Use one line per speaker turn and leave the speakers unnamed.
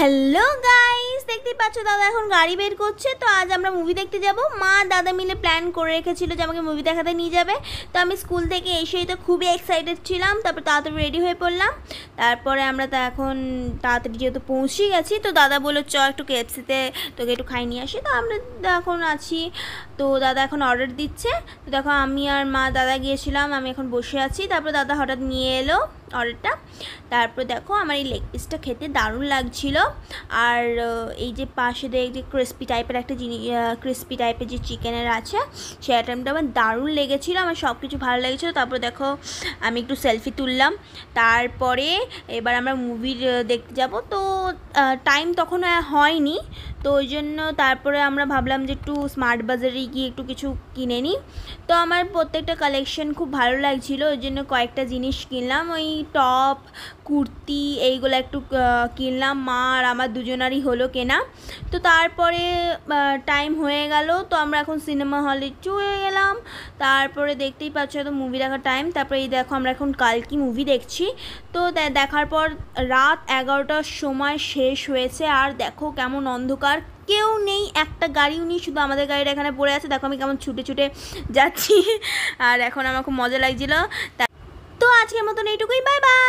Hello guys, দেখতেই পাচ্ছ দাদা এখন গাড়ি বের করছে। তো আজ আমরা মুভি দেখতে যাব। মা দাদা মিলে প্ল্যান করে রেখেছিল যে আমাকে মুভি দেখাতে নিয়ে যাবে। তো আমি স্কুল থেকে এসেই তো খুবই এক্সাইটেড ছিলাম। তারপর তাড়াতাড়ি রেডি হয়ে পড়লাম। তারপরে আমরা তো এখন তাড়াতাড়ি যেহেতু পৌঁছে গেছি, তো দাদা বললো চ একটু কেএফসিতে তোকে একটু খাই নিয়ে আসি। তো আমরা এখন আছি, তো দাদা এখন অর্ডার দিচ্ছে। তো দেখো আমি আর মা দাদা গিয়েছিলাম, আমি এখন বসে আছি। তারপর দাদা হঠাৎ নিয়ে এলো অর্ডারটা। তারপর দেখো আমার এই লেগ পিসটা খেতে দারুণ লাগছিল। আর এই যে পাশে যে ক্রিস্পি টাইপের একটা জিনিস, ক্রিস্পি টাইপের যে চিকেনের আছে, সেই আইটেমটা আমার দারুণ লেগেছিলো। আমার সব কিছু ভালো লেগেছিলো। তারপর দেখো আমি একটু সেলফি তুললাম। তারপরে এবার আমরা মুভির দেখতে যাব। তো টাইম তখন হয়নি, তো ওই জন্য তারপরে আমরা ভাবলাম যে একটু স্মার্ট বাজারে গিয়ে একটু কিছু কিনে নিই। তো আমার প্রত্যেকটা কালেকশন খুব ভালো লাগছিলো, ওই জন্য কয়েকটা জিনিস কিনলাম। ওই টপ, কুর্তি এইগুলো একটু কিনলাম। মা আর আমার দুজনারই হলো কেনা। তো তারপরে টাইম হয়ে গেল, তো আমরা এখন সিনেমা হলে চলে গেলাম। তারপরে দেখতেই পাচ্ছ তো মুভি দেখার টাইম। তারপরে এই দেখো আমরা এখন কালকি মুভি দেখছি। তো দেখার পর রাত 11টার সময় শেষ হয়েছে। আর দেখো কেমন অন্ধকার, কেউ নেই, একটা গাড়িও নেই, শুধু আমাদের গাড়িটা এখানে পড়ে আছে। দেখো আমি কেমন ছুটে ছুটে যাচ্ছি। আর এখন আমার খুব মজা লাগছিলো। তো আজকের মতন এইটুকুই, বাই বাই।